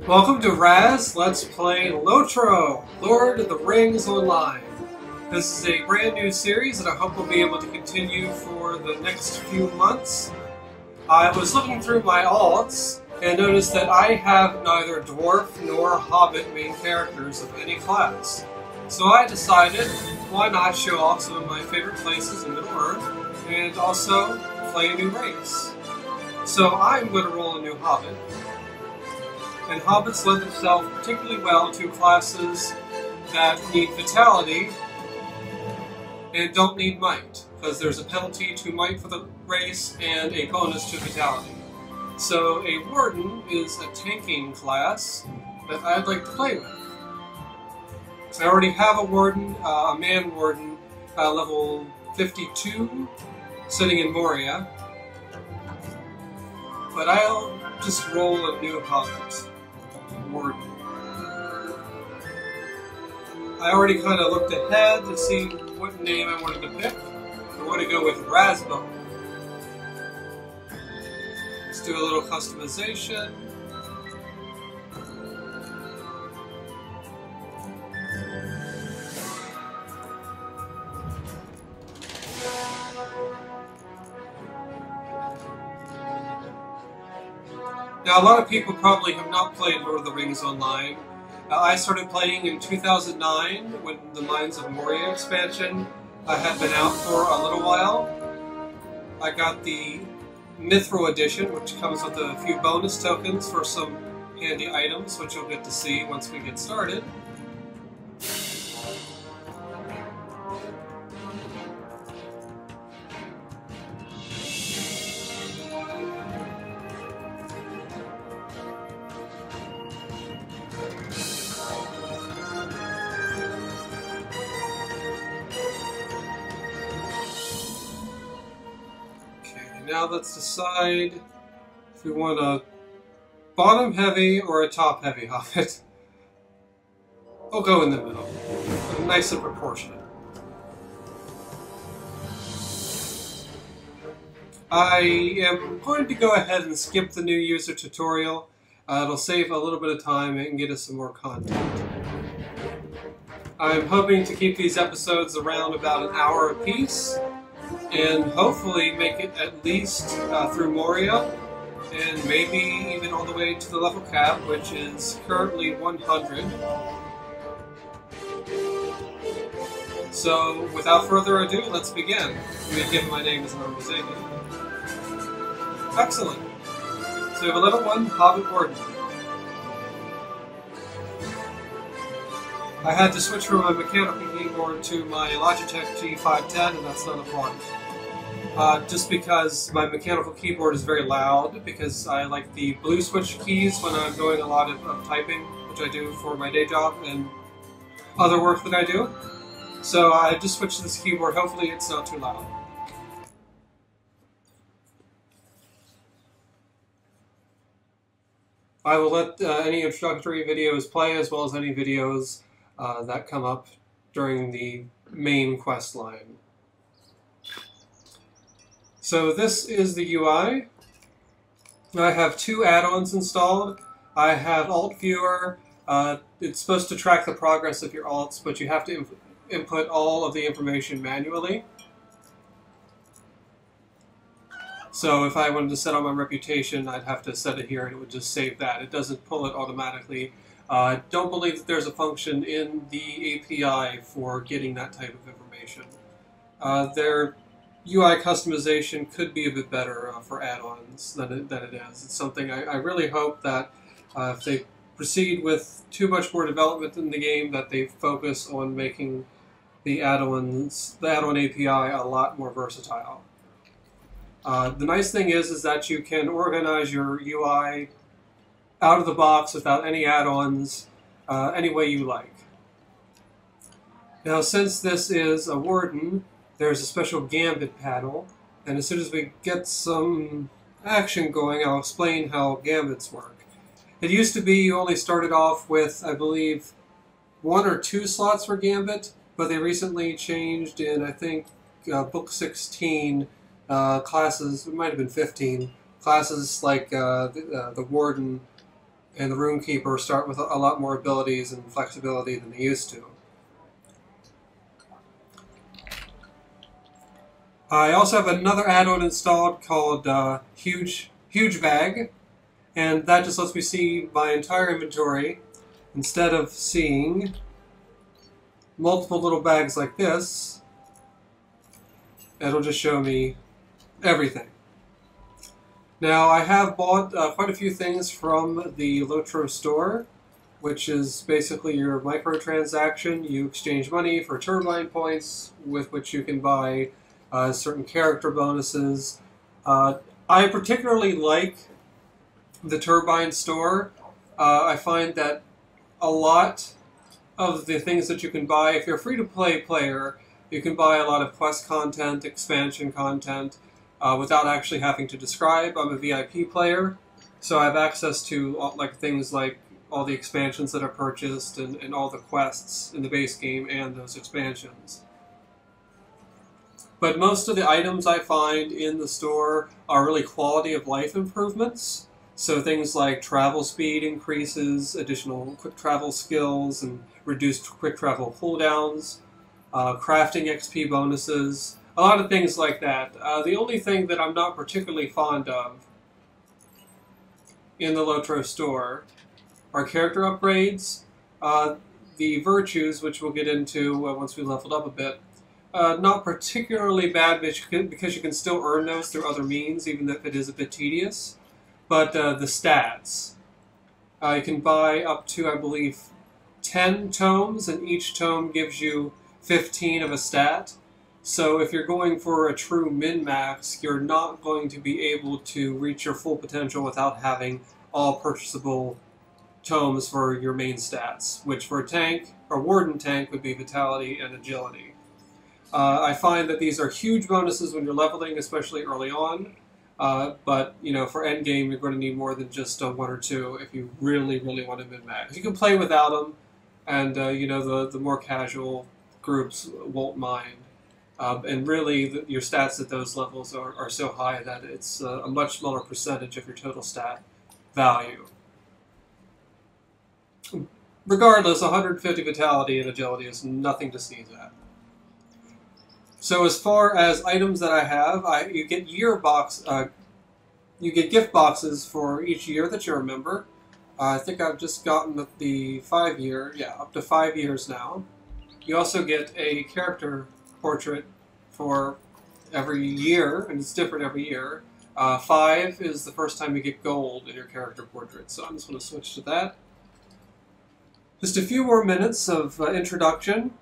Welcome to Raz Let's Play Lotro, Lord of the Rings Online. This is a brand new series that I hope we'll be able to continue for the next few months. I was looking through my alts and noticed that I have neither dwarf nor hobbit main characters of any class. So I decided, why not show off some of my favorite places in Middle-earth and also play a new race. So I'm going to roll a new hobbit. And hobbits lend themselves particularly well to classes that need vitality and don't need might, because there's a penalty to might for the race and a bonus to vitality. So a warden is a tanking class that I'd like to play with. I already have a warden, a man warden, level 52, sitting in Moria, but I'll just roll a new hobbit. Warden. I already kind of looked ahead to see what name I wanted to pick. I want to go with Rasbo. Let's do a little customization. Now, a lot of people probably have not played Lord of the Rings Online. I started playing in 2009 when the Mines of Moria expansion had been out for a little while. I got the Mithril edition, which comes with a few bonus tokens for some handy items, which you'll get to see once we get started. Now let's decide if we want a bottom-heavy or a top-heavy hobbit. We'll go in the middle. Nice and proportionate. I am going to go ahead and skip the new user tutorial. It'll save a little bit of time and get us some more content. I'm hoping to keep these episodes around about an hour apiece, and hopefully make it at least through Moria, and maybe even all the way to the level cap, which is currently 100. So, without further ado, let's begin. I'm going to give my name as an organization. Excellent. So we have a level 1 Hobbit Warden. I had to switch from my mechanical keyboard to my Logitech G510, and that's not a problem. Just because my mechanical keyboard is very loud, because I like the blue switch keys when I'm doing a lot of typing, which I do for my day job and other work that I do. So I just switched to this keyboard. Hopefully it's not too loud. I will let any introductory videos play, as well as any videos that come up during the main quest line. So this is the UI. I have two add-ons installed. I have Alt Viewer. It's supposed to track the progress of your alts, but you have to input all of the information manually. So if I wanted to set on my reputation, I'd have to set it here and it would just save that. It doesn't pull it automatically. I don't believe that there's a function in the API for getting that type of information. Their UI customization could be a bit better for add-ons than it is. It's something I really hope that if they proceed with too much more development in the game, that they focus on making the add-on API a lot more versatile. The nice thing is that you can organize your UI out of the box without any add-ons any way you like. Now, since this is a warden, there's a special gambit panel, and as soon as we get some action going, I'll explain how gambits work. It used to be you only started off with, I believe, 1 or 2 slots for gambit, but they recently changed in, I think, book 16 classes, it might have been 15, Classes like the Warden and the Runekeeper start with a lot more abilities and flexibility than they used to. I also have another add-on installed called Huge Bag, and that just lets me see my entire inventory instead of seeing multiple little bags like this. It'll just show me everything. Now, I have bought quite a few things from the Lotro store, which is basically your microtransaction. You exchange money for turbine points, with which you can buy certain character bonuses. I particularly like the turbine store. I find that a lot of the things that you can buy, if you're a free-to-play player, you can buy a lot of quest content, expansion content, without actually having to describe. I'm a VIP player, so I have access to things like all the expansions that are purchased and all the quests in the base game and those expansions. But most of the items I find in the store are really quality of life improvements. So things like travel speed increases, additional quick travel skills, and reduced quick travel cooldowns, crafting XP bonuses, a lot of things like that. The only thing that I'm not particularly fond of in the Lotro store are character upgrades. The virtues, which we'll get into once we leveled up a bit, not particularly bad because you can still earn those through other means, even if it is a bit tedious. But the stats. You can buy up to, I believe, 10 tomes, and each tome gives you 15 of a stat. So if you're going for a true min-max, you're not going to be able to reach your full potential without having all purchasable tomes for your main stats, which for a tank, or Warden tank, would be Vitality and Agility. I find that these are huge bonuses when you're leveling, especially early on. But, you know, for endgame, you're going to need more than just one or two if you really, really want to min-max. You can play without them, and, you know, the more casual groups won't mind. And really, your stats at those levels are so high that it's a much smaller percentage of your total stat value. Regardless, 150 Vitality and Agility is nothing to sneeze at. So as far as items that I have, you get you get gift boxes for each year that you're a member. I think I've just gotten the 5-year, yeah, up to 5 years now. You also get a character portrait for every year, and it's different every year. 5 is the first time you get gold in your character portrait, so I'm just going to switch to that. Just a few more minutes of introduction.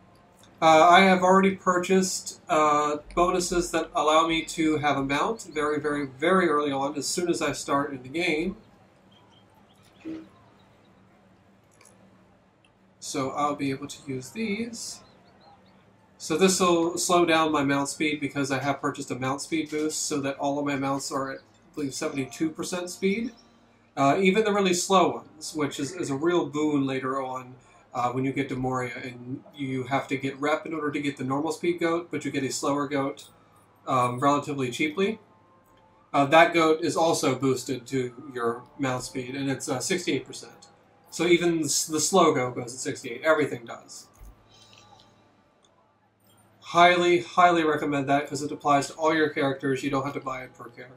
I have already purchased bonuses that allow me to have a mount very, very, very early on, as soon as I start in the game. So I'll be able to use these. So this will slow down my mount speed because I have purchased a mount speed boost so that all of my mounts are at, I believe, 72% speed. Even the really slow ones, which is a real boon later on. When you get to Moria, and you have to get rep in order to get the normal speed goat, but you get a slower goat relatively cheaply. That goat is also boosted to your mount speed, and it's 68%. So even the slow goat goes at 68. Everything does. Highly, highly recommend that because it applies to all your characters. You don't have to buy it per character.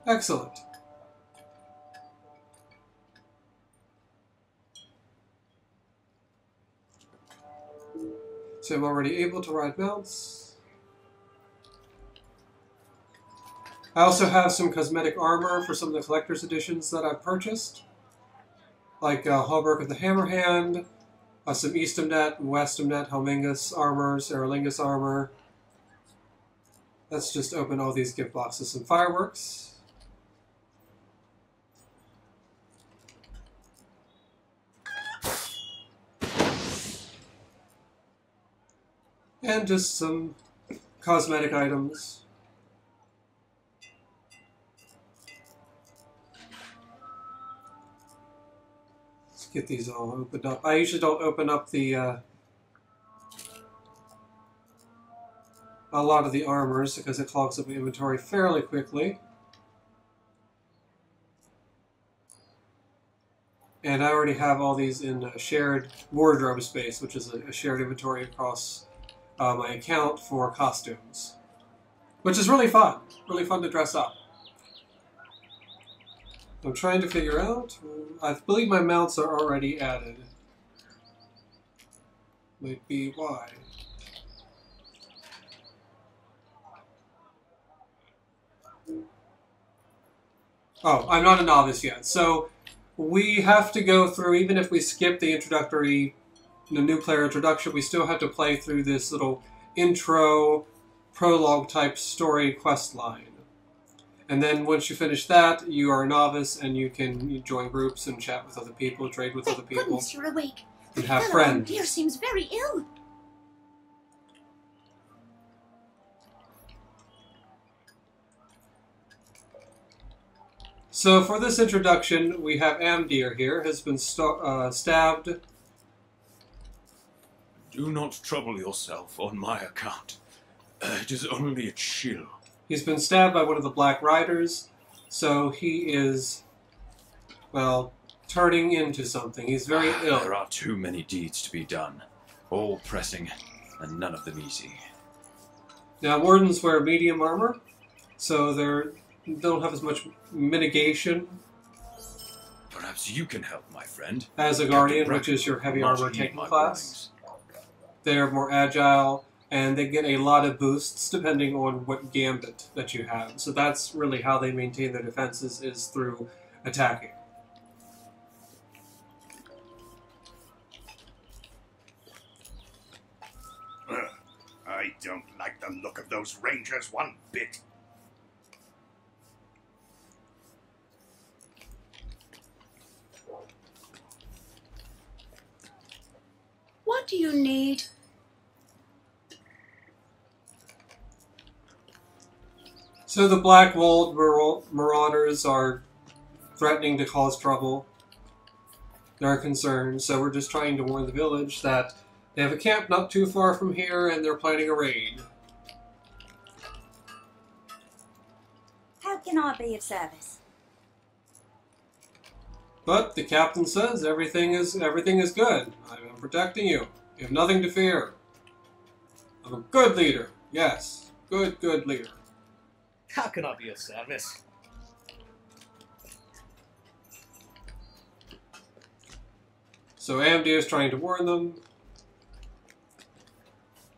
Excellent. So I'm already able to ride mounts. I also have some cosmetic armor for some of the collector's editions that I've purchased. Like Hallberg of the Hammerhand, some Eastamnet and Westamnet Helmingus armors, Aerlingus armor. Let's just open all these gift boxes. Some fireworks. And just some cosmetic items. Let's get these all opened up. I usually don't open up the a lot of the armors because it clogs up my inventory fairly quickly. And I already have all these in shared wardrobe space, which is a shared inventory across my account for costumes. Which is really fun. Really fun to dress up. I'm trying to figure out... I believe my mounts are already added. Might be why. Oh, I'm not a novice yet. So we have to go through, even if we skip the introductory, the new player introduction, we still have to play through this little intro, prologue type story quest line. And then once you finish that, you are a novice and you can join groups and chat with other people, trade with other people. Thank goodness you're awake. And have friends. Dear seems very ill. So for this introduction, we have Amdir here, has been stabbed. Do not trouble yourself on my account. It is only a chill. He's been stabbed by one of the Black Riders, so he is, well, turning into something. He's very ill. There are too many deeds to be done, all pressing, and none of them easy. Now, Wardens wear medium armor, so they don't have as much mitigation. Perhaps you can help, my friend. As a Guardian, which is your heavy armor taking class. They're more agile, and they get a lot of boosts depending on what gambit that you have. So that's really how they maintain their defenses, is through attacking. I don't like the look of those rangers one bit. What do you need? So the Blackwolds marauders are threatening to cause trouble. They're concerned, so we're just trying to warn the village that they have a camp not too far from here and they're planning a raid. How can I be of service? But the captain says everything is good. I'm protecting you. You have nothing to fear. I'm a good leader. Yes, good leader. How can I be of service? So Amdir is trying to warn them.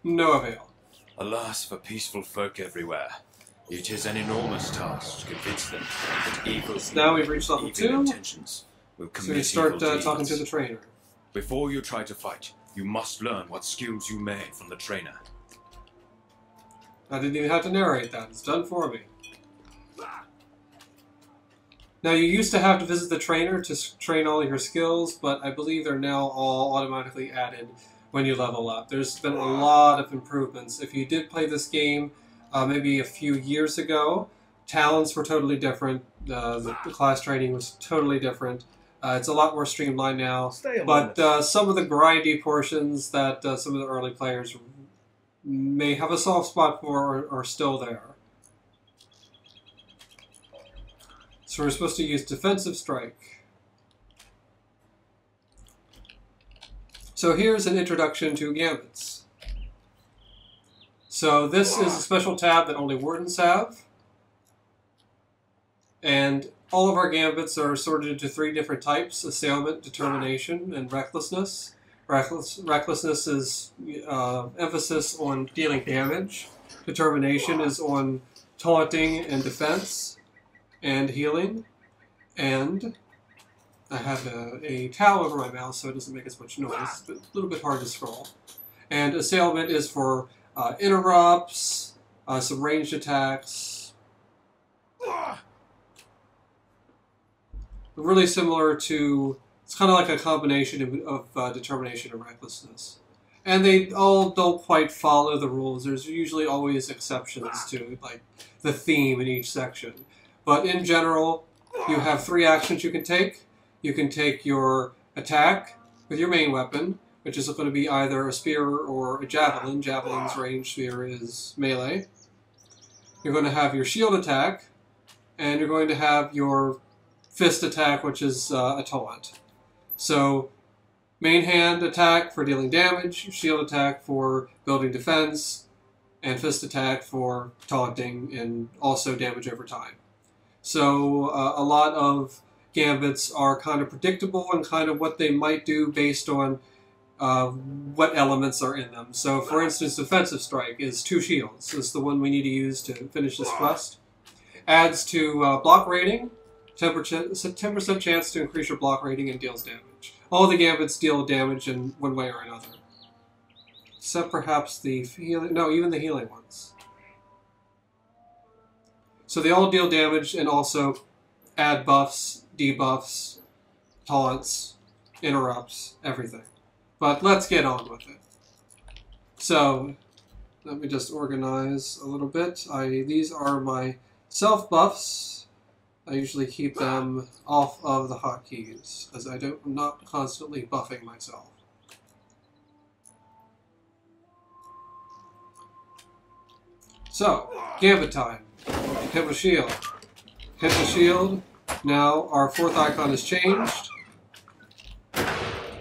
No avail. Alas for peaceful folk everywhere. It is an enormous task to convince them that evil Now we've reached level 2. intentions will So commit we start evil talking deeds. to the trainer. Before you try to fight, you must learn what skills you may from the trainer. I didn't even have to narrate that. It's done for me. Now, you used to have to visit the trainer to train all your skills, but I believe they're now all automatically added when you level up. There's been a lot of improvements. If you did play this game maybe a few years ago, talents were totally different. The class training was totally different. It's a lot more streamlined now, but some of the grindy portions that some of the early players may have a soft spot for are still there. So we're supposed to use defensive strike. So here's an introduction to gambits. So this is a special tab that only Wardens have. And all of our gambits are sorted into 3 different types: assailment, determination, and recklessness. Recklessness is emphasis on dealing damage. Determination is on taunting and defense and healing. And I have a towel over my mouth so it doesn't make as much noise, but a little bit hard to scroll. And assailment is for interrupts, some ranged attacks. Really similar to, it's kind of like a combination of determination and recklessness. And they all don't quite follow the rules. There's usually always exceptions to like the theme in each section. But in general, you have 3 actions you can take. You can take your attack with your main weapon, which is going to be either a spear or a javelin. Javelin's range, spear is melee. You're going to have your shield attack, and you're going to have your fist attack, which is a taunt. So, main hand attack for dealing damage, shield attack for building defense, and fist attack for taunting and also damage over time. So, a lot of gambits are kind of predictable and kind of what they might do based on what elements are in them. So, for instance, defensive strike is 2 shields. This is the one we need to use to finish this quest. Adds to block rating, 10% chance to increase your block rating, and deals damage. All the gambits deal damage in one way or another. Except perhaps the healing... No, even the healing ones. So they all deal damage and also add buffs, debuffs, taunts, interrupts, everything. But let's get on with it. So, let me just organize a little bit. These are my self buffs. I usually keep them off of the hotkeys, as I'm not constantly buffing myself. So, Gambit time. Hit with shield. Hit the shield. Now our 4th icon is changed.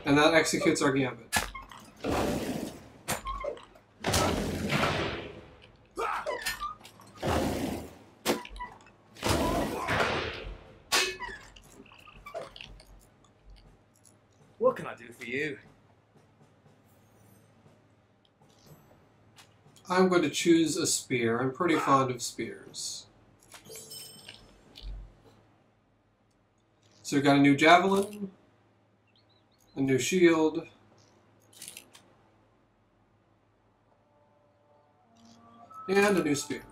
And that executes our Gambit. What can I do for you? I'm going to choose a spear. I'm pretty fond of spears. So we've got a new javelin, a new shield, and a new spear.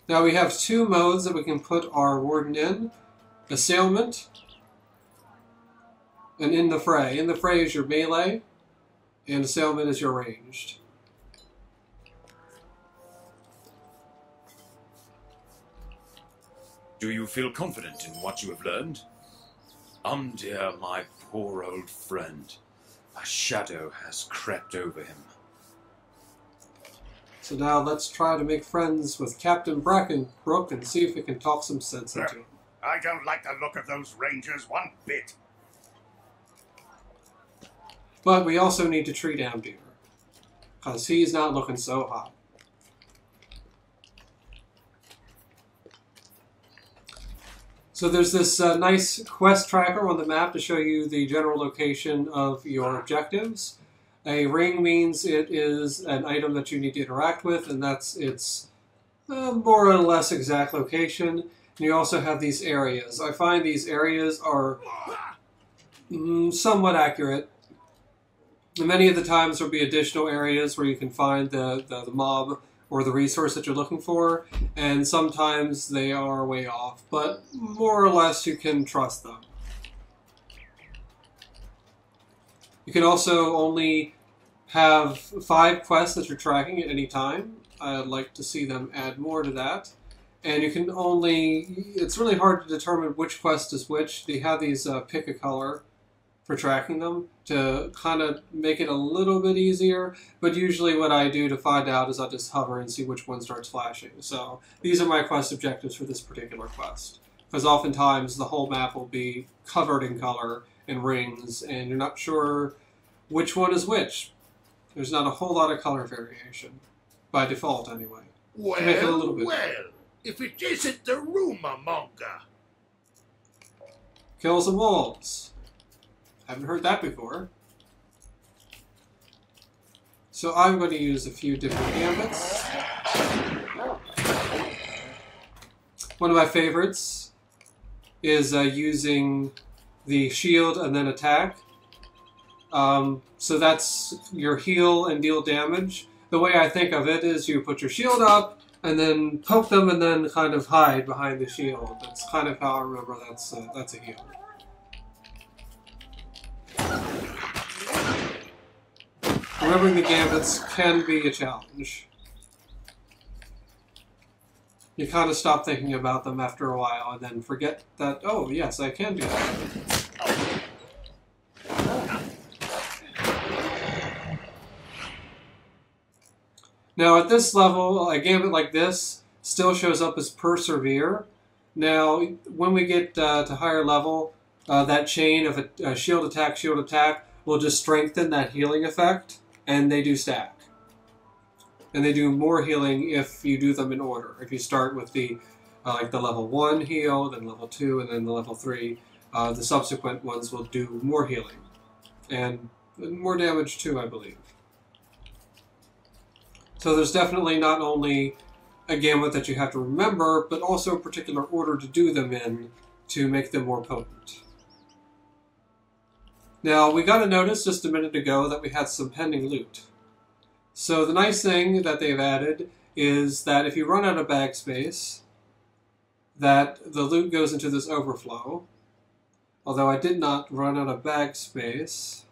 Now we have 2 modes that we can put our warden in. Assailment, and in the fray. In the fray is your melee, and assailment is your ranged. Do you feel confident in what you have learned? Dear, my poor old friend. A shadow has crept over him. So now let's try to make friends with Captain Bwackenbwook and see if we can talk some sense into him. I don't like the look of those rangers one bit. But we also need to treat Amdir, because he's not looking so hot. So there's this nice quest tracker on the map to show you the general location of your objectives. A ring means it is an item that you need to interact with, and that's its more or less exact location. And you also have these areas. I find these areas are somewhat accurate. And many of the times there will be additional areas where you can find the mob or the resource that you're looking for, and sometimes they are way off, but more or less you can trust them. You can also only have 5 quests that you're tracking at any time. I'd like to see them add more to that. And you can only, it's really hard to determine which quest is which. They have these pick a color for tracking them to kind of make it a little bit easier. But usually what I do to find out is I just hover and see which one starts flashing. So these are my quest objectives for this particular quest. Because oftentimes the whole map will be covered in color and rings, and you're not sure which one is which. There's not a whole lot of color variation, by default anyway. Well, make it a little bit if it isn't the rumor monger. Kill some wolves. Haven't heard that before. So I'm going to use a few different gambits. One of my favorites is using the shield and then attack. So that's your heal and deal damage. The way I think of it is you put your shield up and then poke them and then kind of hide behind the shield. That's kind of how I remember that's a heal. Remembering the gambits can be a challenge. You kind of stop thinking about them after a while and then forget that, oh yes, I can do that. Now at this level, a gambit like this still shows up as persevere. Now when we get to higher level, that chain of a shield attack will just strengthen that healing effect, and they do stack. And they do more healing if you do them in order. If you start with the like the level 1 heal, then level 2, and then the level 3, the subsequent ones will do more healing. And more damage too, I believe. So there's definitely not only a gambit that you have to remember, but also a particular order to do them in to make them more potent. Now, we got a notice just a minute ago that we had some pending loot. So the nice thing that they've added is that if you run out of bag space, that the loot goes into this overflow. Although I did not run out of bag space.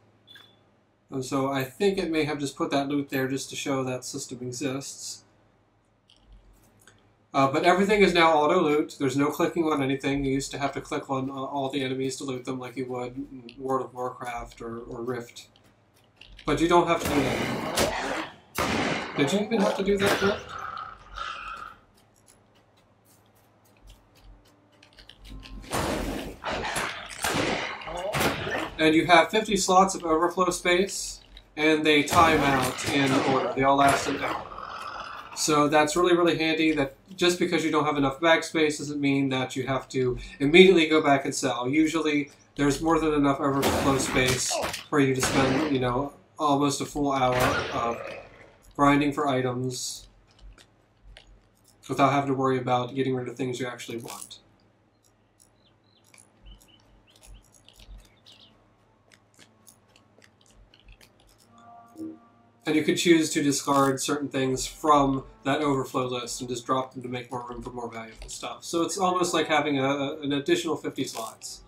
And so I think it may have just put that loot there just to show that system exists. But everything is now auto-loot. There's no clicking on anything. You used to have to click on all the enemies to loot them like you would in World of Warcraft or Rift. But you don't have to do that. Did you even have to do that, Rift? And you have 50 slots of overflow space, and they time out in order. They all last an hour. So that's really, really handy. That just because you don't have enough bag space doesn't mean that you have to immediately go back and sell. Usually, there's more than enough overflow space for you to spend, you know, almost a full hour of grinding for items without having to worry about getting rid of things you actually want. And you could choose to discard certain things from that overflow list and just drop them to make more room for more valuable stuff. So it's almost like having an additional 50 slots.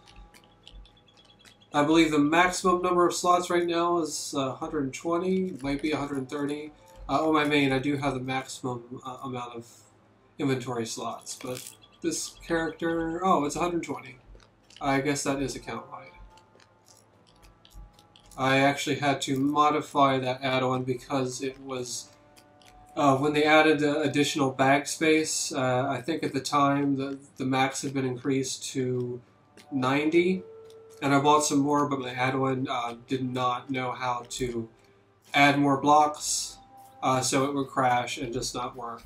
I believe the maximum number of slots right now is 120, might be 130. On my main, I do have the maximum amount of inventory slots, but this character, oh, it's 120. I guess that is account-wide. I actually had to modify that add-on because it was, when they added additional bag space, I think at the time the max had been increased to 90, and I bought some more, but my add-on did not know how to add more blocks, so it would crash and just not work.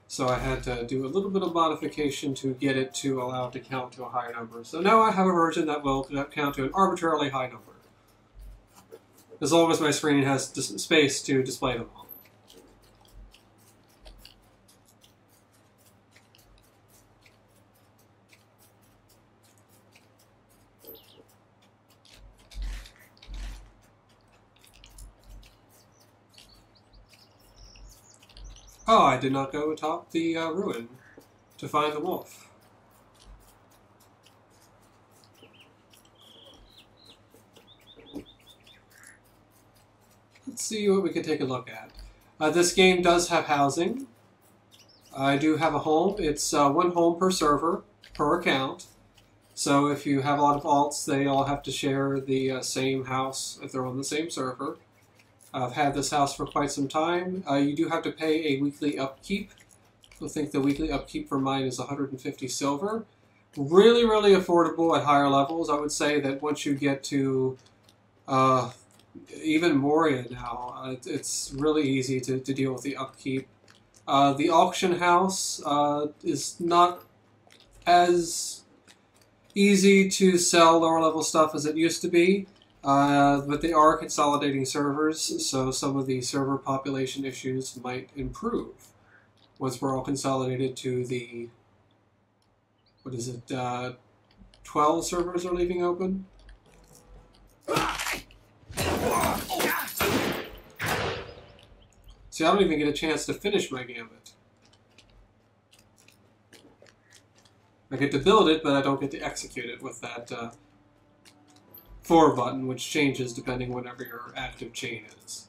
So I had to do a little bit of modification to get it to allow it to count to a higher number. So now I have a version that will count to an arbitrarily high number, as long as my screen has space to display them all. Oh, I did not go atop the ruin to find the wolf. Let's see what we can take a look at. This game does have housing. I do have a home. It's one home per server, per account. So if you have a lot of alts, they all have to share the same house if they're on the same server. I've had this house for quite some time. You do have to pay a weekly upkeep. I think the weekly upkeep for mine is 150 silver. Really, really affordable at higher levels. I would say that once you get to even Moria now, it's really easy to deal with the upkeep. The auction house is not as easy to sell lower level stuff as it used to be, but they are consolidating servers, so some of the server population issues might improve once we're all consolidated to the, what is it, 12 servers are leaving open? See, I don't even get a chance to finish my gambit. I get to build it, but I don't get to execute it with that 4 button, which changes depending whenever your active chain is.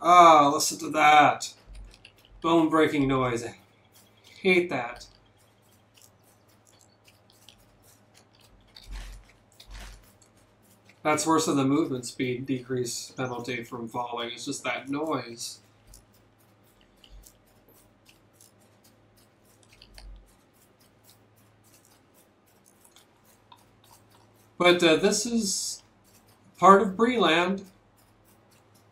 Ah, listen to that. Bone-breaking noise. I hate that. That's worse than the movement speed decrease penalty from falling. It's just that noise. But this is part of Breeland.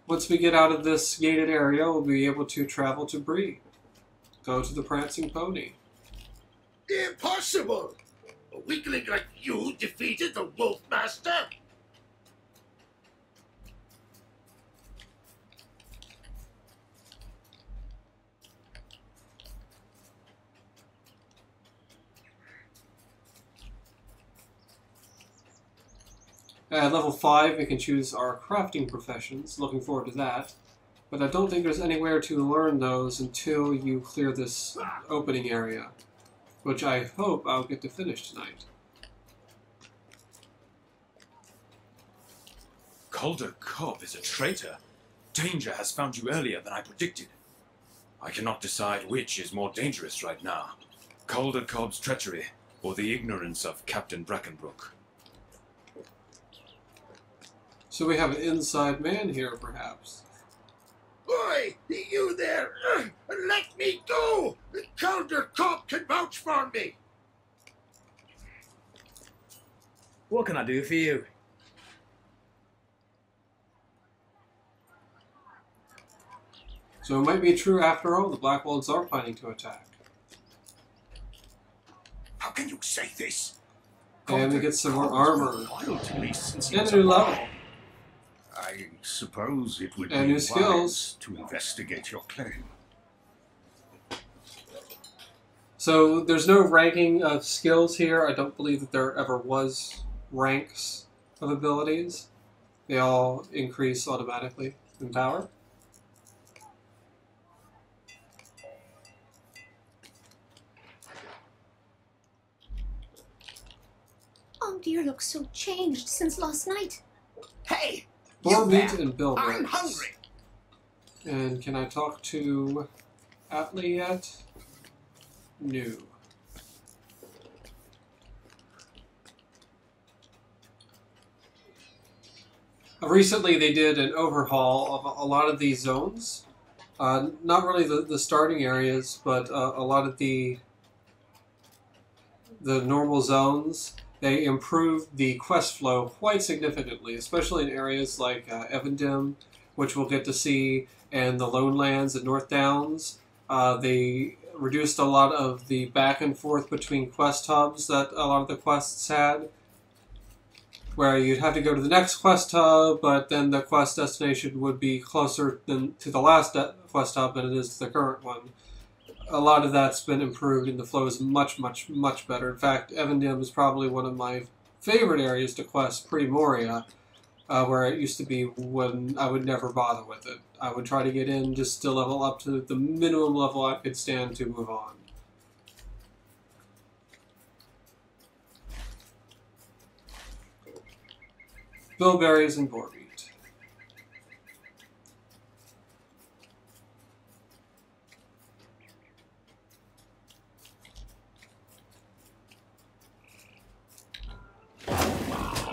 Once we get out of this gated area, we'll be able to travel to Bree. Go to the Prancing Pony. Impossible! A weakling like you defeated the Wolf Master? At level 5, we can choose our crafting professions. Looking forward to that. But I don't think there's anywhere to learn those until you clear this opening area, which I hope I'll get to finish tonight. Calder Cobb is a traitor. Danger has found you earlier than I predicted. I cannot decide which is more dangerous right now. Calder Cobb's treachery, or the ignorance of Captain Bwackenbwook. So we have an inside man here, perhaps. Oi, you there! Let me go! Calder Cobb can vouch for me! What can I do for you? So it might be true after all, the Blackwolds are planning to attack. How can you say this? And we get some more armor. Loyal to me since he And was a new a level. boy. I suppose it would And be new skills. wise to investigate your claim. So there's no ranking of skills here. I don't believe that there ever was ranks of abilities. They all increase automatically in power. Umdir looks so changed since last night. Hey! Boar you meat there! and bilberries. I'm hungry! And can I talk to Atlee yet? No. Recently they did an overhaul of a lot of these zones. Not really the starting areas, but a lot of the normal zones. They improved the quest flow quite significantly, especially in areas like Evendim, which we'll get to see, and the Lone Lands and North Downs. They reduced a lot of the back and forth between quest hubs that a lot of the quests had, where you'd have to go to the next quest hub, but then the quest destination would be closer to the last quest hub than it is to the current one. A lot of that's been improved, and the flow is much, much, much better. In fact, Evendim is probably one of my favorite areas to quest pre-Moria, where it used to be when I would never bother with it. I would try to get in just to level up to the minimum level I could stand to move on. Bilberries and boar meat.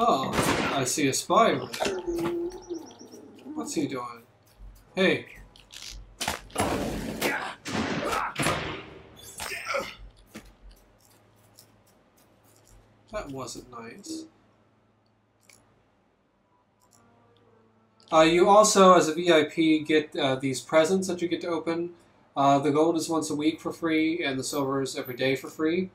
Oh, I see a spy over there. What's he doing? Hey. That wasn't nice. You also, as a VIP, get these presents that you get to open. The gold is once a week for free, and the silver is every day for free.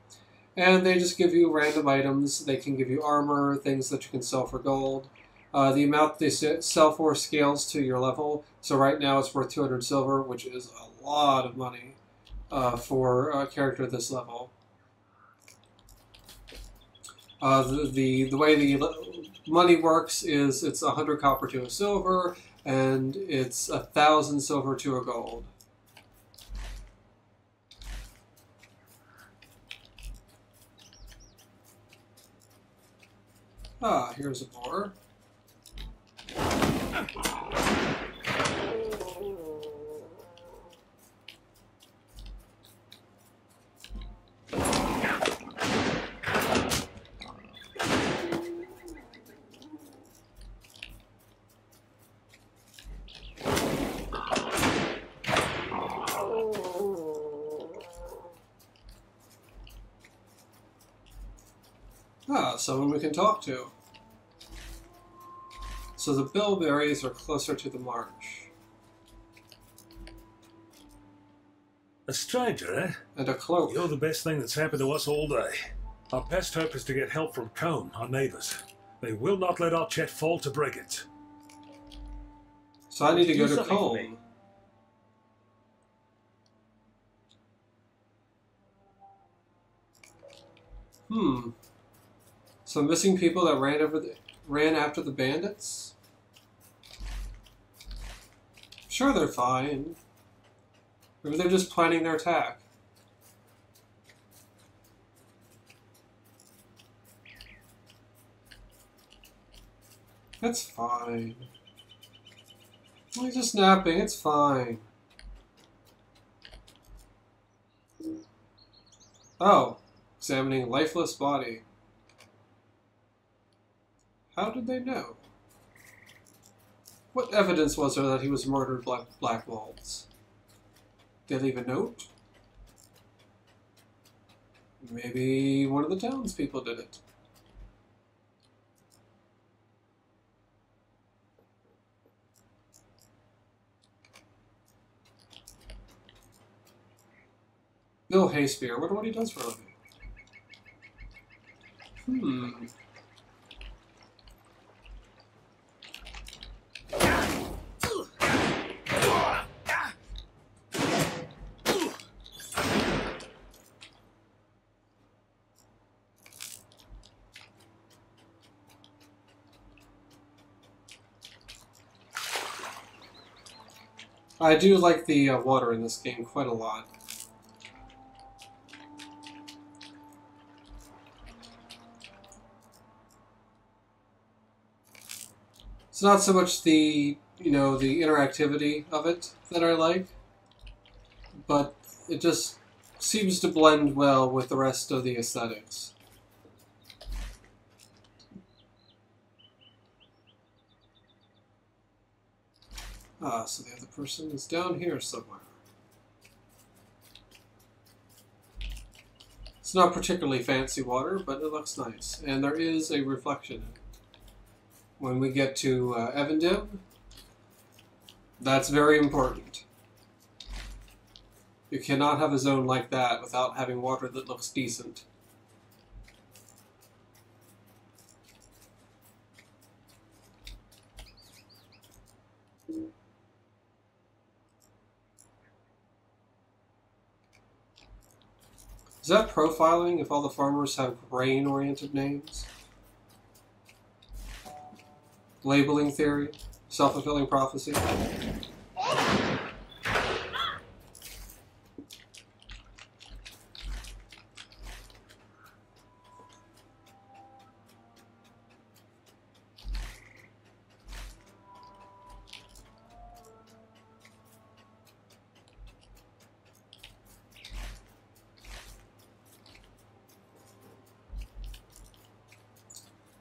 And they just give you random items. They can give you armor, things that you can sell for gold. The amount they sell for scales to your level. So right now it's worth 200 silver, which is a lot of money for a character at this level. The way the money works is it's 100 copper to a silver, and it's 1,000 silver to a gold. Ah, here's a boar. Ah, someone we can talk to. So the bilberries are closer to the marsh. A stranger, eh? And a cloak. You're the best thing that's happened to us all day. Our best hope is to get help from Cone, our neighbours. They will not let Archet fall to brigands. So I need to Do go to something for Cone. Hmm. Some missing people that ran after the bandits? Sure, they're fine. Maybe they're just planning their attack. That's fine. He's just napping, it's fine. Oh, examining lifeless body. How did they know? What evidence was there that he was murdered by Blackwolds? Did they leave a note? Maybe one of the townspeople did it. Bill Hayspear. I wonder what he does for a living. Hmm. I do like the water in this game quite a lot. It's not so much the, the interactivity of it that I like, but it just seems to blend well with the rest of the aesthetics. Ah, so the other person is down here somewhere. It's not particularly fancy water, but it looks nice, and there is a reflection in it. When we get to Evendim, that's very important. You cannot have a zone like that without having water that looks decent. Is that profiling if all the farmers have grain-oriented names? Labeling theory? Self-fulfilling prophecy?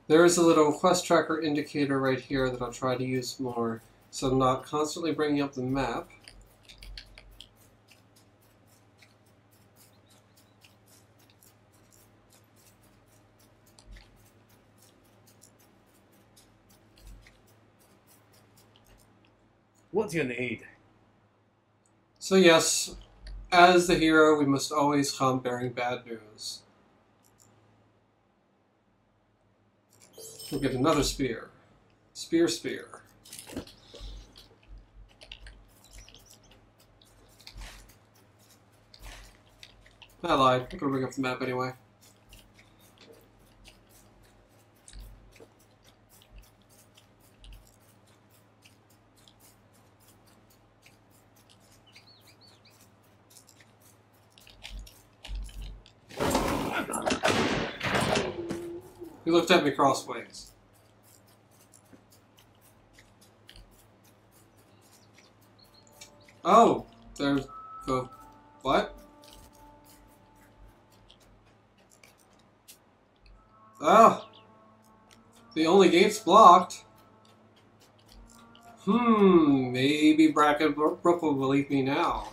There is a little quest tracker indicator right here that I'll try to use more, so I'm not constantly bringing up the map. What do you need? So yes, as the hero, we must always come bearing bad news. We'll get another spear. Spear. I lied. I'm gonna bring up the map anyway. He looked at me crossways. Oh, there's the what? Oh, the only gate's blocked. Maybe Bwackenbwook will believe me now.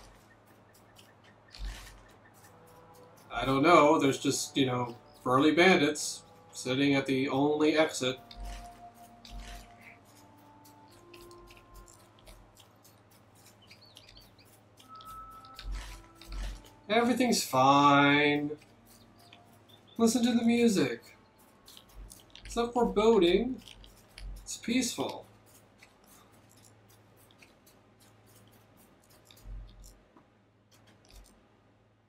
I don't know. There's just, burly bandits Sitting at the only exit. Everything's fine. Listen to the music. It's not foreboding. It's peaceful.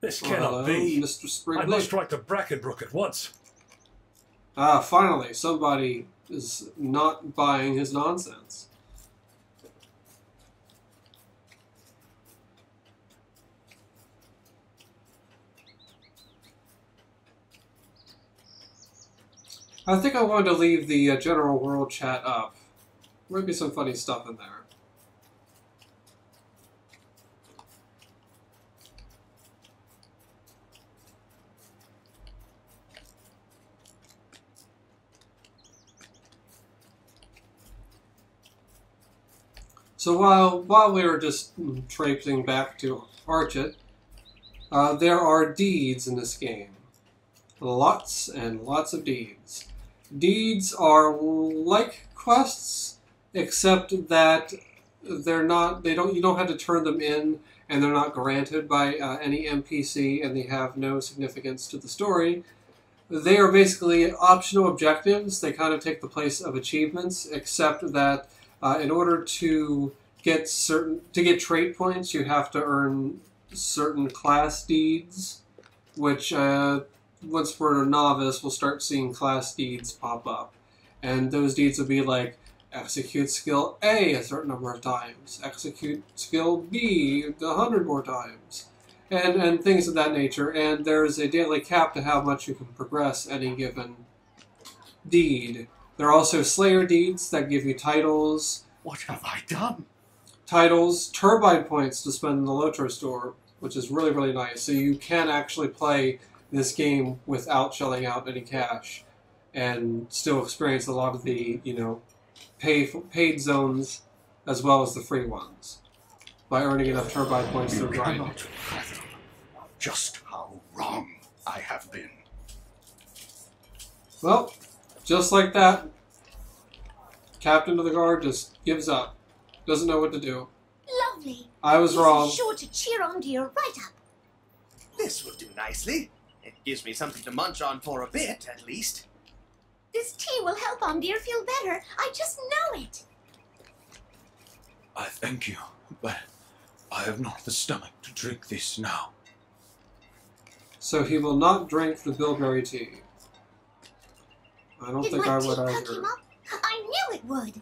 This Oh, cannot hello, be. Mr. I Sprigley. must write to Bwackenbwook at once. Ah, finally, somebody is not buying his nonsense. I think I wanted to leave the general world chat up. There might be some funny stuff in there. So while we were just traipsing back to Archet, there are deeds in this game. Lots and lots of deeds. Deeds are like quests, except that they're not. You don't have to turn them in, and they're not granted by any NPC, and they have no significance to the story. They are basically optional objectives. They kind of take the place of achievements, except that in order to get trait points, you have to earn certain class deeds, which once we're a novice, we'll start seeing class deeds pop up. And those deeds will be like, execute skill A a certain number of times, execute skill B 100 more times, and things of that nature. And there's a daily cap to how much you can progress any given deed. There are also Slayer deeds that give you titles. What have I done? Titles, turbine points to spend in the Lotro store, which is really, really nice. So you can actually play this game without shelling out any cash and still experience a lot of the, paid zones as well as the free ones by earning enough turbine points to You grind. cannot fathom just how wrong I have been. Well, just like that, Captain of the Guard just gives up. Doesn't know what to do. Lovely. I was This wrong. is sure to cheer on dear right up. This will do nicely. It gives me something to munch on for a bit, at least. This tea will help on dear feel better. I just know it. I thank you, but I have not the stomach to drink this now. So he will not drink the bilberry tea. I don't Did think my I tea would perk either. him up? I knew it would.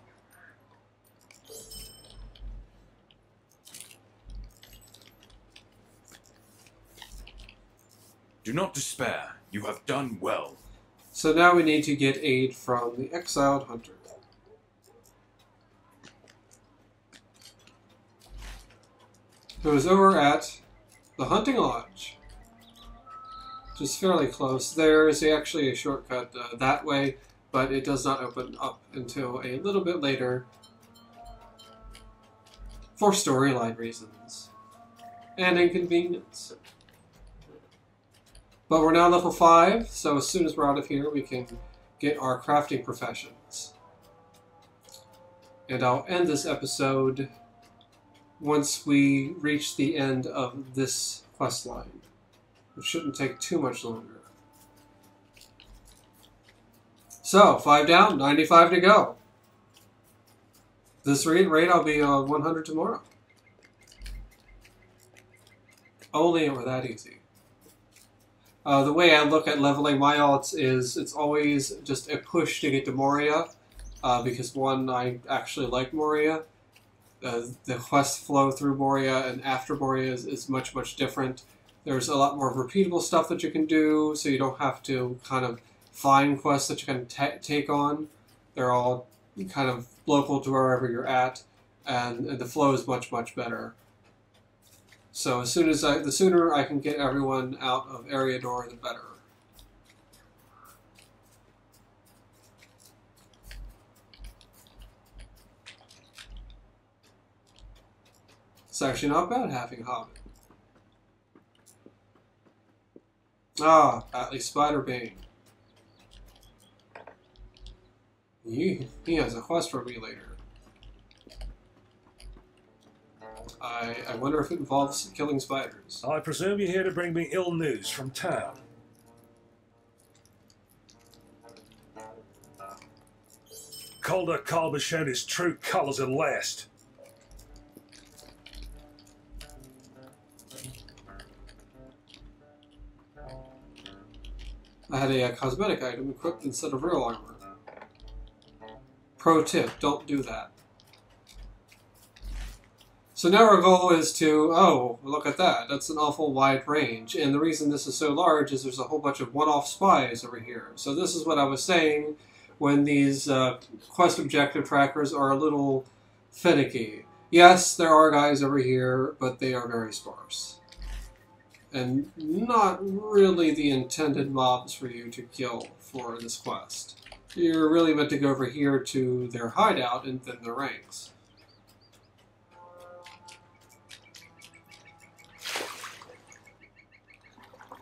Do not despair. You have done well. So now we need to get aid from the exiled hunter. Who is over at the hunting lodge, which is fairly close. There is actually a shortcut that way, but it does not open up until a little bit later for storyline reasons and inconvenience. But we're now level 5, so as soon as we're out of here, we can get our crafting professions. And I'll end this episode once we reach the end of this quest line, which shouldn't take too much longer. So, 5 down, 95 to go. This rate, I'll be 100 tomorrow. Only it were that easy. The way I look at leveling my alts is it's always just a push to get to Moria, because one, I actually like Moria. The quest flow through Moria and after Moria is much, much different. There's a lot more repeatable stuff that you can do, so you don't have to kind of find quests that you can take on. They're all kind of local to wherever you're at, and the flow is much, much better. So as soon as the sooner I can get everyone out of Eriador, the better. It's actually not bad having Hobbit. Ah, at least Spiderbane. He has a quest for me later. I wonder if it involves killing spiders. I presume you're here to bring me ill news from town. Calder Cobb has shown his true colours at last. I had a cosmetic item equipped instead of real armor. Pro tip, don't do that. So now our goal is to, oh, look at that, that's an awful wide range. And the reason this is so large is there's a whole bunch of one-off spies over here. So this is what I was saying when these quest objective trackers are a little finicky. Yes, there are guys over here, but they are very sparse. And not really the intended mobs for you to kill for this quest. You're really meant to go over here to their hideout and thin their ranks.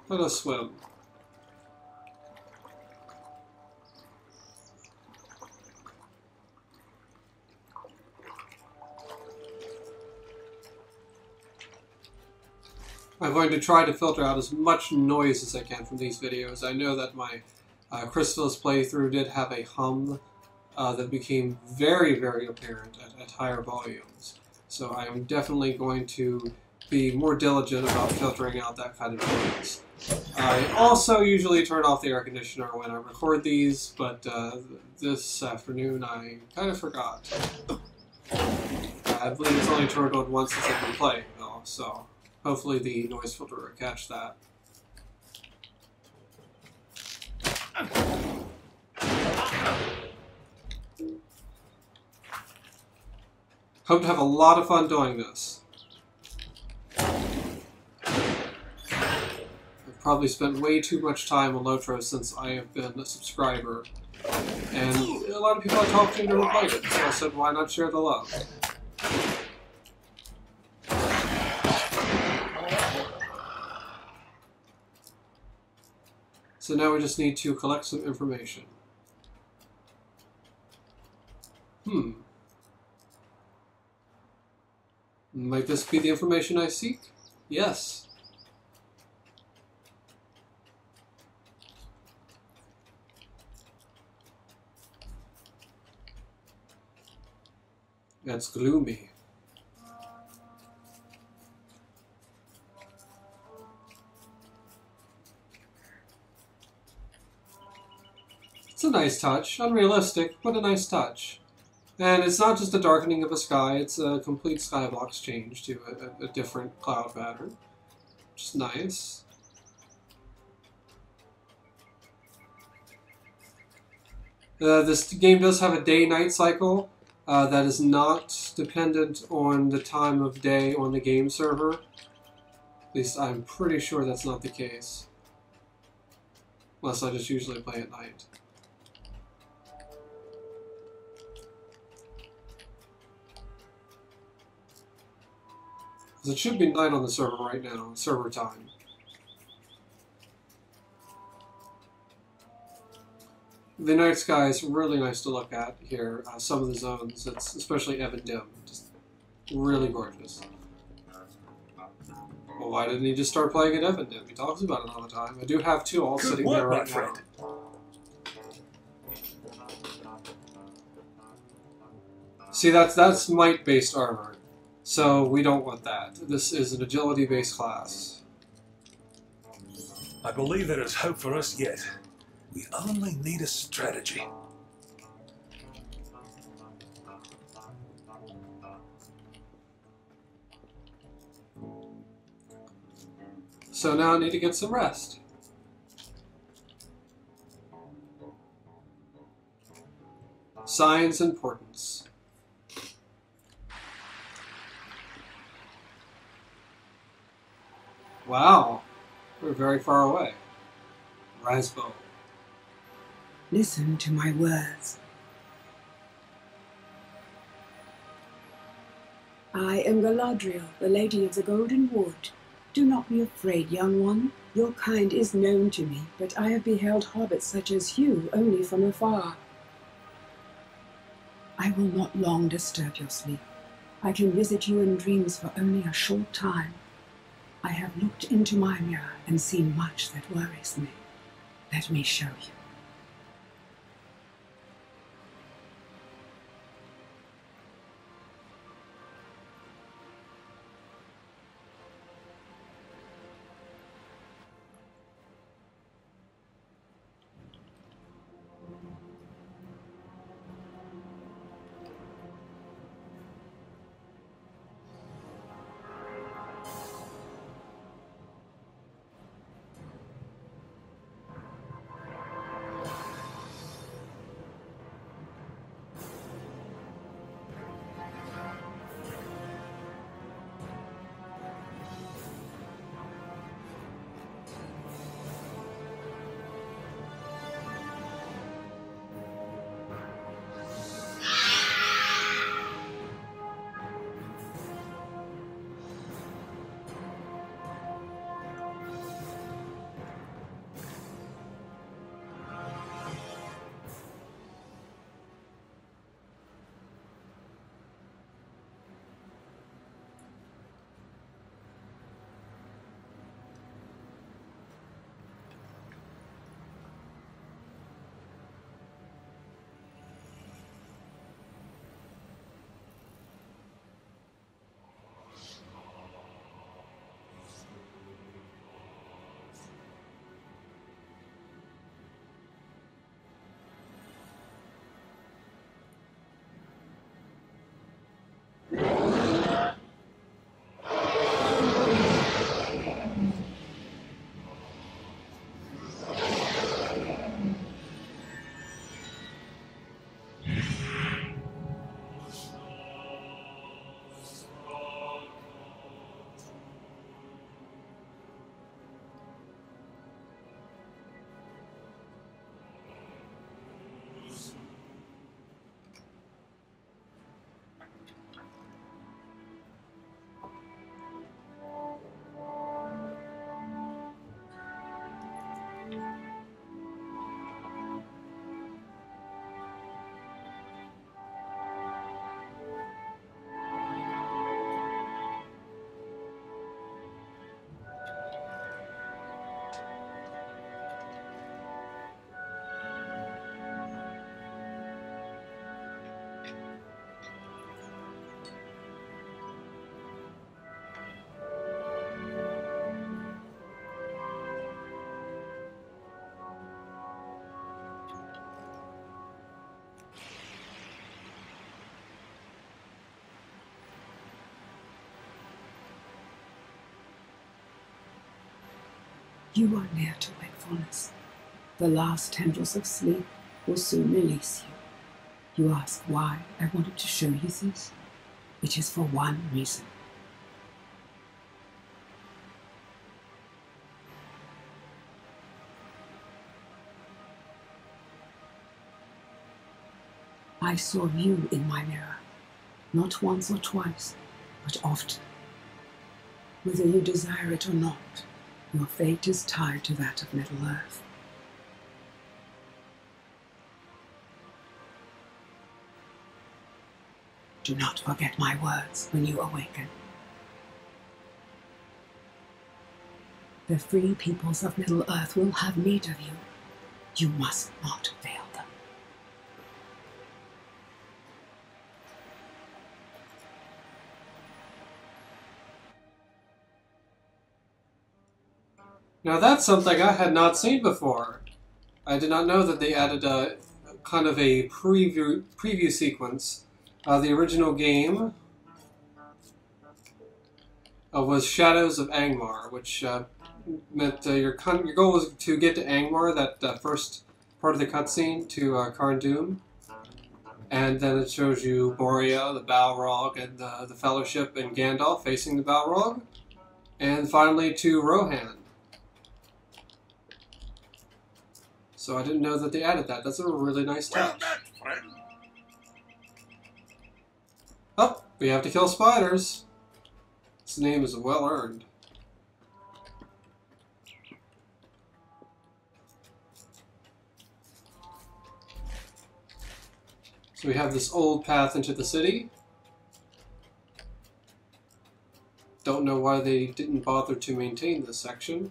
Let us swim. I'm going to try to filter out as much noise as I can from these videos. I know that my Crystal's playthrough did have a hum that became very, very apparent at higher volumes. So I am definitely going to be more diligent about filtering out that kind of noise. I also usually turn off the air conditioner when I record these, but this afternoon I kind of forgot. I believe it's only turned on once since I've been playing, though, so hopefully the noise filter will catch that. Hope to have a lot of fun doing this. I've probably spent way too much time on Lotro since I have been a subscriber. And a lot of people I talked to never played it, so I said, why not share the love? So now we just need to collect some information. Might this be the information I seek? Yes. That's gloomy. It's a nice touch. Unrealistic, but a nice touch. And it's not just a darkening of a sky, it's a complete skybox change to a different cloud pattern. Which is nice. This game does have a day-night cycle that is not dependent on the time of day on the game server. At least I'm pretty sure that's not the case. Unless I just usually play at night. It should be 9 on the server right now, server time. The night sky is really nice to look at here. Some of the zones, it's especially Evan Dim, just really gorgeous. Well, why didn't he just start playing at Evan Dim? He talks about it all the time. I do have 2 all sitting there right now. See, that's might-based armor. So we don't want that. This is an agility-based class. I believe there is hope for us yet. We only need a strategy. So now I need to get some rest. Science importance. Wow, we're very far away. Rasbo. Listen to my words. I am Galadriel, the Lady of the Golden Wood. Do not be afraid, young one. Your kind is known to me, but I have beheld hobbits such as you only from afar. I will not long disturb your sleep. I can visit you in dreams for only a short time. I have looked into my mirror and seen much that worries me. Let me show you. You are near to wakefulness. The last tendrils of sleep will soon release you. You ask why I wanted to show you this? It is for one reason. I saw you in my mirror, not once or twice, but often. Whether you desire it or not, your fate is tied to that of Middle-earth. Do not forget my words when you awaken. The free peoples of Middle-earth will have need of you. You must not fail them. Now that's something I had not seen before. I did not know that they added a kind of a preview sequence. The original game was Shadows of Angmar, which meant your goal was to get to Angmar, that first part of the cutscene, to Karn Dûm. And then it shows you Moria, the Balrog, and the Fellowship, and Gandalf facing the Balrog. And finally to Rohan. So I didn't know that they added that. That's a really nice touch. Well met, friend. Oh, we have to kill spiders. This name is well earned. So we have this old path into the city. Don't know why they didn't bother to maintain this section.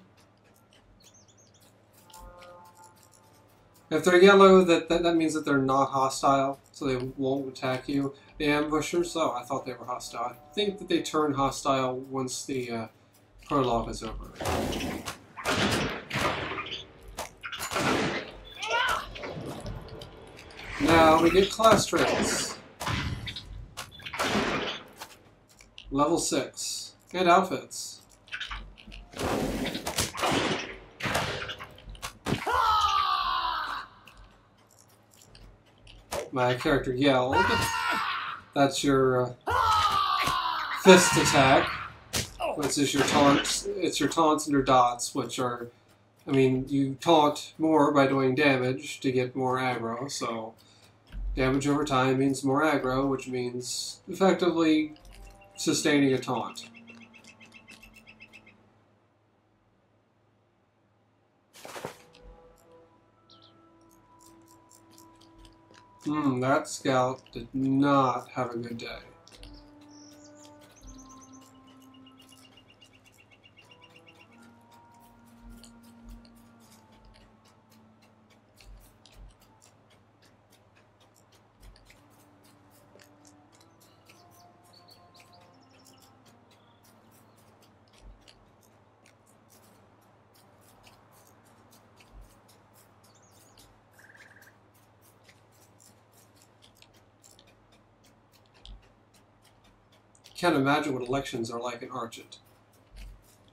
If they're yellow, that means that they're not hostile, so they won't attack you. The ambushers, oh, I thought they were hostile. I think that they turn hostile once the prologue is over. Now we get class traits. Level 6. And outfits. My character yelled. That's your fist attack, which is your taunts. It's your taunts and your dots, which are, I mean, you taunt more by doing damage to get more aggro, so damage over time means more aggro, which means effectively sustaining a taunt. That scout did not have a good day. Can't imagine what elections are like in Archet.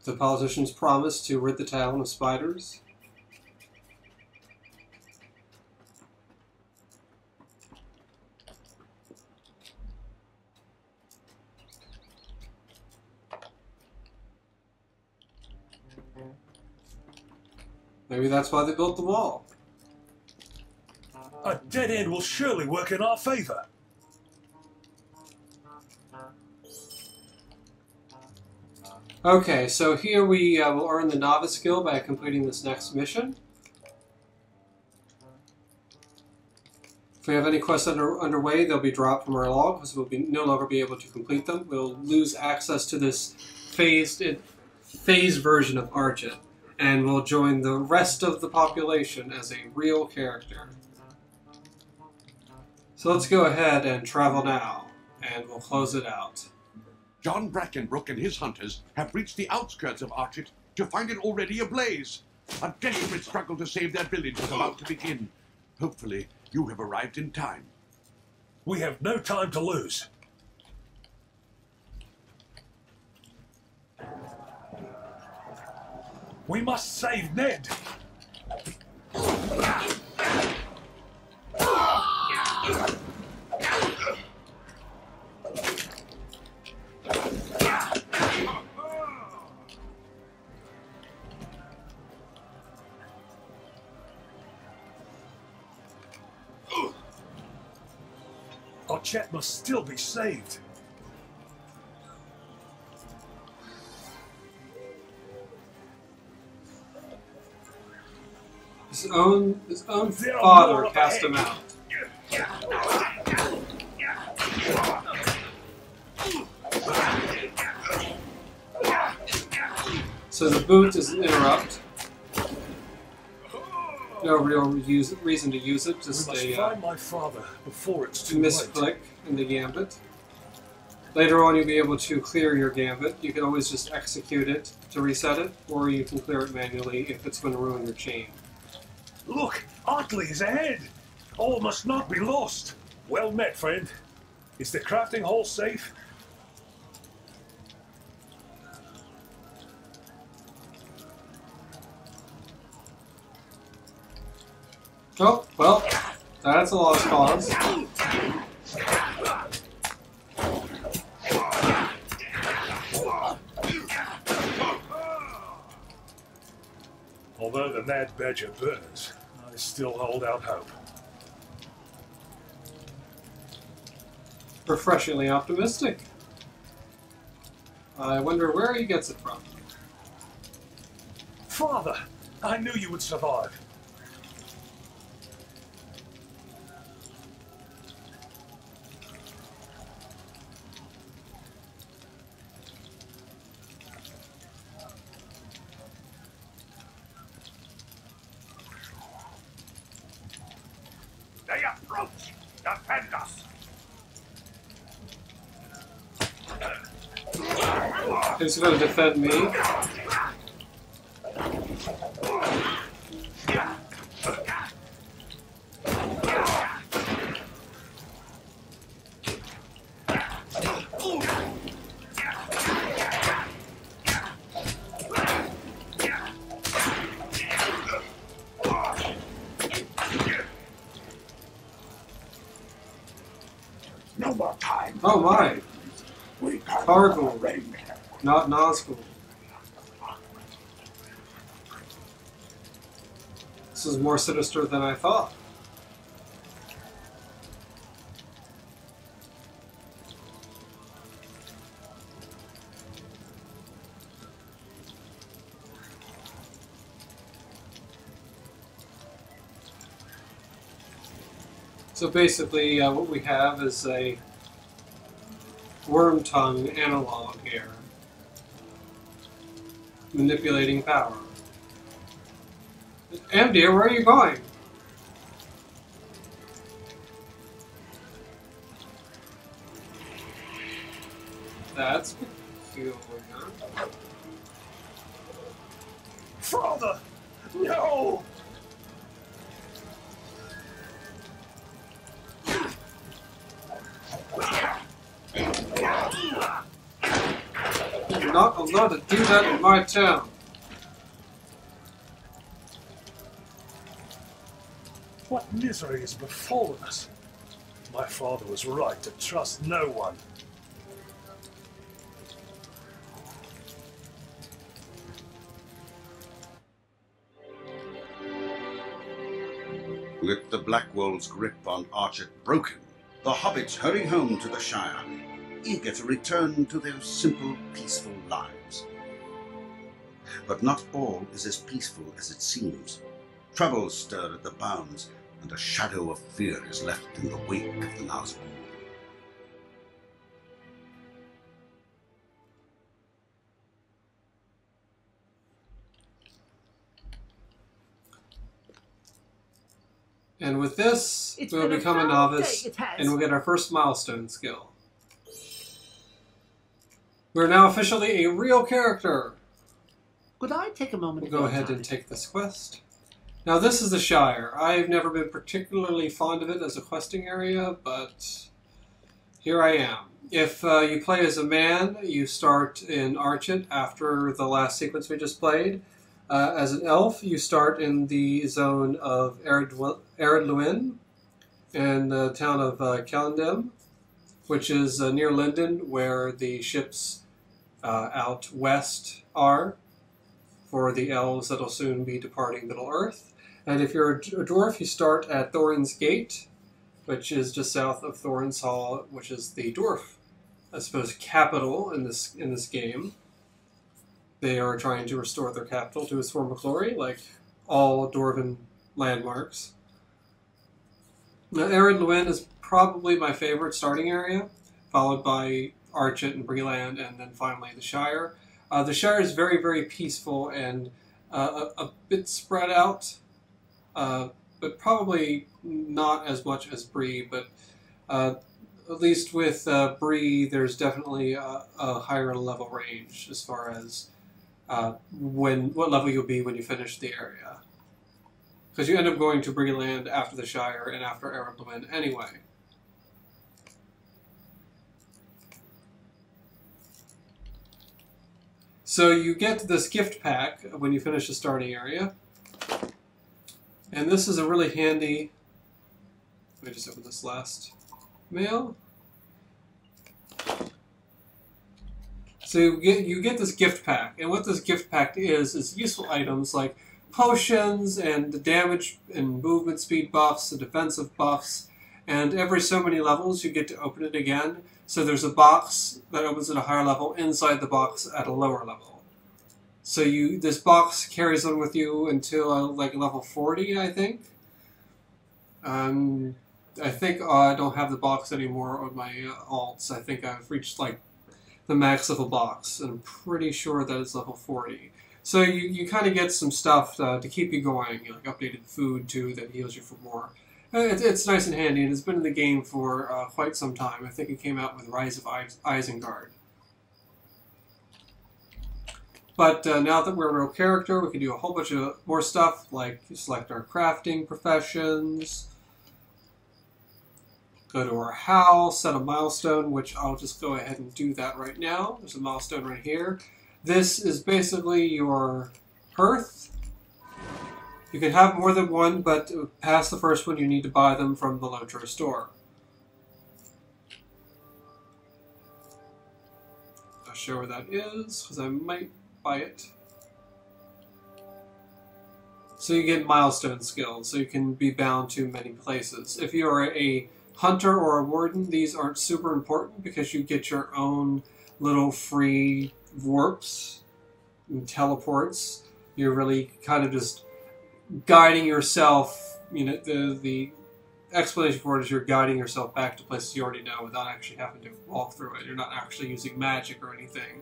The politicians promise to rid the town of spiders. Maybe that's why they built the wall. A dead end will surely work in our favor. Okay, so here we will earn the novice skill by completing this next mission. If we have any quests underway, they'll be dropped from our log, because we'll no longer be able to complete them. We'll lose access to this phased version of Archet, and we'll join the rest of the population as a real character. So let's go ahead and travel now, and we'll close it out. John Bwackenbwook and his hunters have reached the outskirts of Archet to find it already ablaze. A desperate struggle to save their village is about to begin. Hopefully, you have arrived in time. We have no time to lose. We must save Ned. Archet must still be saved. His own father cast him out. So the boot is an interrupt. No real reason to use it, just find my father before it's too misclick late. in the gambit. Later on you'll be able to clear your gambit. You can always just execute it to reset it, or you can clear it manually if it's going to ruin your chain. Look, Otley is ahead. All must not be lost. Well met, friend. Is the crafting hall safe? Oh, well, that's a lost cause. Although the mad badger burns, I still hold out hope. Refreshingly optimistic. I wonder where he gets it from. Father, I knew you would survive. Who's going to defend me? No more time. Oh my! We can't Cargo, ring. not Nazgul. This is more sinister than I thought. So basically, what we have is a worm tongue analog here, manipulating power. Dear, where are you going? That's peculiar. Father! No! You're not allowed to do that in my town. What misery has befallen us? My father was right to trust no one. With the Blackwolds' grip on Archet broken, the hobbits hurry home to the Shire, eager to return to their simple, peaceful lives. But not all is as peaceful as it seems. Troubles stir at the bounds, and a shadow of fear is left in the wake of the Nazgul. And with this, we'll become a novice, and we'll get our first milestone skill. We're now officially a real character. Could I take a moment? We'll go ahead and take this quest. Now this is the Shire. I've never been particularly fond of it as a questing area, but here I am. If you play as a man, you start in Archet after the last sequence we just played. As an elf, you start in the zone of Eredluin and the town of Calendem, which is near Linden, where the ships out west are for the elves that'll soon be departing Middle-earth. And if you're a dwarf, you start at Thorin's Gate, which is just south of Thorin's Hall, which is the dwarf, I suppose, capital in this game. They are trying to restore their capital to its former glory, like all dwarven landmarks. Now, Eredluin is probably my favorite starting area, followed by Archet and Breland, and then finally the Shire. The Shire is very, very peaceful and a bit spread out, but probably not as much as Bree. But at least with Bree, there's definitely a higher level range as far as what level you'll be when you finish the area. Because you end up going to Breland after the Shire and after Eredluin anyway. So you get this gift pack when you finish the starting area. And this is a really handy... Let me just open this last mail. So you get this gift pack, and what this gift pack is useful items like potions and damage and movement speed buffs and defensive buffs, and every so many levels you get to open it again. So there's a box that opens at a higher level inside the box at a lower level. So this box carries on with you until like level 40, I think. I think I don't have the box anymore on my alts. I think I've reached like the max level box, and I'm pretty sure that it's level 40. So you kind of get some stuff to keep you going, like updated food too that heals you for more. It's nice and handy, and it's been in the game for quite some time. I think it came out with Rise of Isengard. But now that we're a real character, we can do a whole bunch of more stuff, like select our crafting professions, go to our house, set a milestone, which I'll just go ahead and do that right now. There's a milestone right here. This is basically your hearth. You can have more than one, but past the first one, you need to buy them from the Lotro store. I'll show where that is, because I might buy it. So you get milestone skills, so you can be bound to many places. If you are a hunter or a warden, these aren't super important because you get your own little free warps and teleports. You're really kind of just guiding yourself. You know, the explanation for it is you're guiding yourself back to places you already know without actually having to walk through it. You're not actually using magic or anything.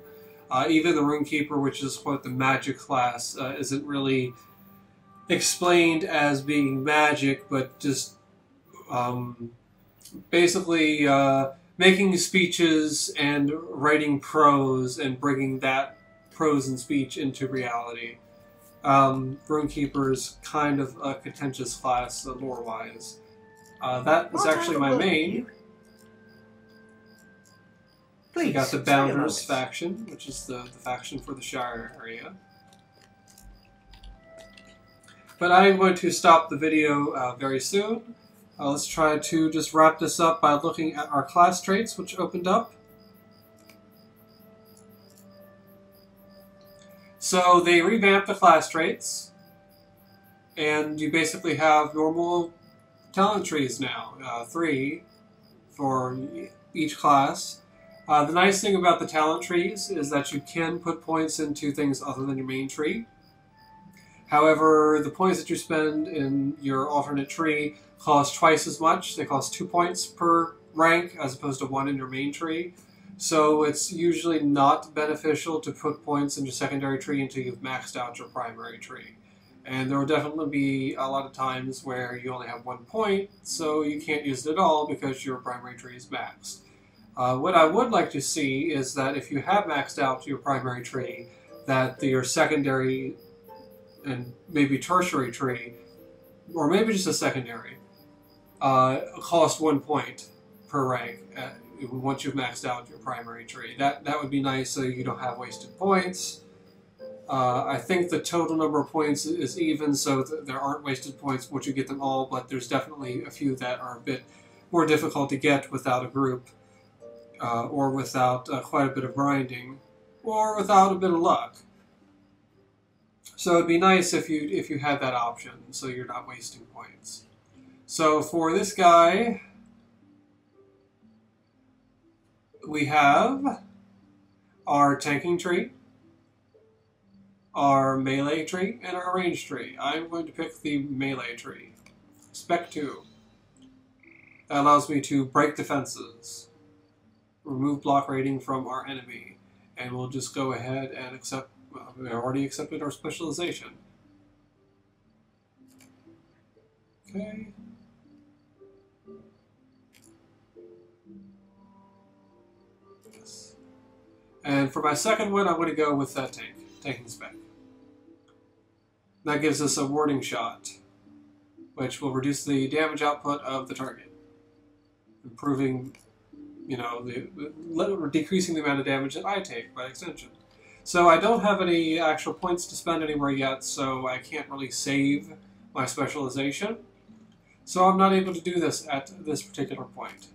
Even the Runekeeper, which is what the magic class, isn't really explained as being magic, but just basically making speeches and writing prose and bringing that prose and speech into reality. Runekeeper is kind of a contentious class, lore-wise. That is actually my main. Please, we got the Bounders faction, which is the faction for the Shire area. But I'm going to stop the video very soon. Let's try to just wrap this up by looking at our class traits, which opened up. So they revamped the class traits, and you basically have normal talent trees now, 3 for each class. The nice thing about the talent trees is that you can put points into things other than your main tree. However, the points that you spend in your alternate tree cost twice as much. They cost 2 points per rank as opposed to 1 in your main tree. So it's usually not beneficial to put points in your secondary tree until you've maxed out your primary tree. And there will definitely be a lot of times where you only have 1 point, so you can't use it at all because your primary tree is maxed. What I would like to see is that if you have maxed out your primary tree, that your secondary and maybe tertiary tree, or maybe just a secondary, cost 1 point per rank once you've maxed out your primary tree. That would be nice so you don't have wasted points. I think the total number of points is even, so there aren't wasted points once you get them all, but there's definitely a few that are a bit more difficult to get without a group, or without quite a bit of grinding, or without a bit of luck. So it'd be nice if you had that option, so you're not wasting points. So for this guy, we have our tanking tree, our melee tree, and our range tree. I'm going to pick the melee tree. Spec 2. That allows me to break defenses, remove block rating from our enemy, and we'll just go ahead and accept. Well, we already accepted our specialization. Okay. Yes. And for my second one, I'm going to go with that tanking spec. That gives us a warding shot, which will reduce the damage output of the target, improving, you know, decreasing the amount of damage that I take by extension. So I don't have any actual points to spend anywhere yet, so I can't really save my specialization. So I'm not able to do this at this particular point.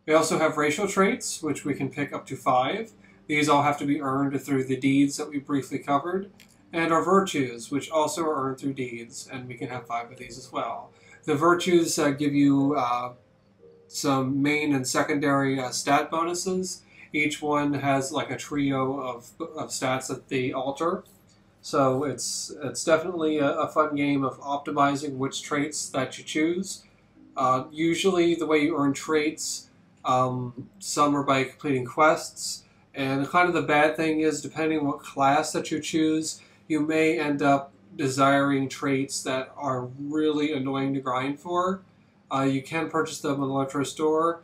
We also have racial traits, which we can pick up to 5. These all have to be earned through the deeds that we briefly covered. And our virtues, which also are earned through deeds, and we can have 5 of these as well. The virtues give you some main and secondary stat bonuses. Each one has like a trio of stats that they alter. So it's definitely a fun game of optimizing which traits that you choose. Usually the way you earn traits, some are by completing quests. And kind of the bad thing is, depending on what class that you choose, you may end up desiring traits that are really annoying to grind for. You can purchase them in the Lotro store.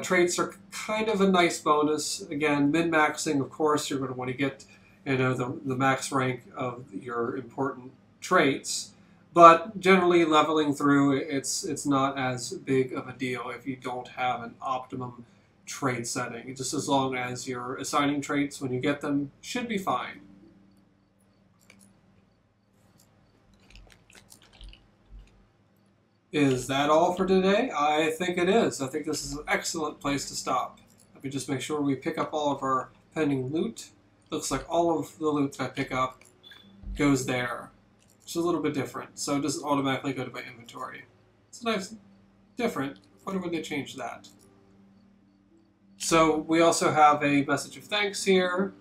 Traits are kind of a nice bonus. Again, min-maxing, of course, you're going to want to get you know, the max rank of your important traits. But generally, leveling through, it's not as big of a deal if you don't have an optimum trait setting. Just as long as you're assigning traits when you get them, should be fine. Is that all for today? I think it is. I think this is an excellent place to stop. Let me just make sure we pick up all of our pending loot. Looks like all of the loot that I pick up goes there. Which is a little bit different, so it doesn't automatically go to my inventory. It's nice, different. I wonder when they change that. So we also have a message of thanks here.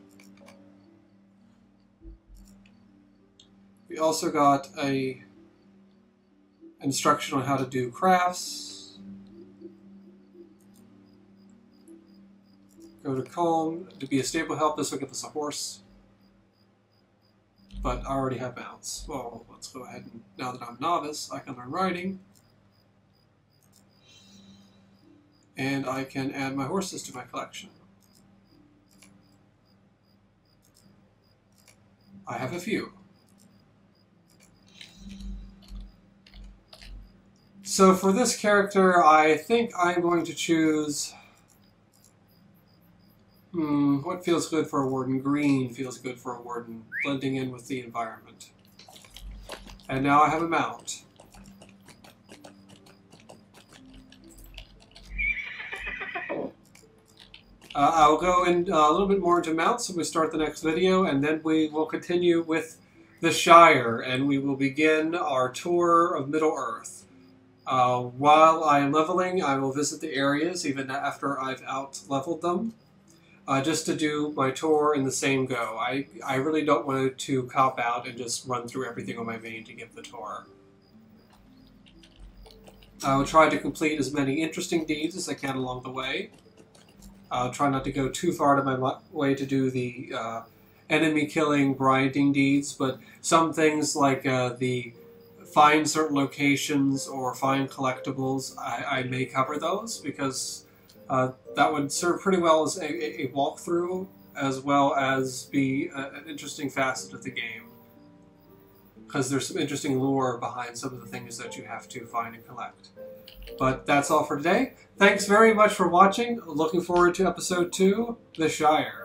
We also got a instruction on how to do crafts. Go to calm to be a stable help. This will give us a horse. But I already have mounts. Well, let's go ahead and, now that I'm novice, I can learn riding. And I can add my horses to my collection. I have a few. So for this character, I think I'm going to choose... what feels good for a warden? Green feels good for a warden, blending in with the environment. And now I have a mount. I'll go in a little bit more into mounts when we start the next video, and then we will continue with the Shire, and we will begin our tour of Middle-earth. While I am leveling, I will visit the areas, even after I've out-leveled them, just to do my tour in the same go. I really don't want to cop out and just run through everything on my main to give the tour. I will try to complete as many interesting deeds as I can along the way. I'll try not to go too far to my way to do the enemy-killing, grinding deeds, but some things like the find certain locations or find collectibles, I may cover those, because that would serve pretty well as a walkthrough, as well as be an interesting facet of the game. Because there's some interesting lore behind some of the things that you have to find and collect. But that's all for today. Thanks very much for watching. Looking forward to episode 2, The Shire.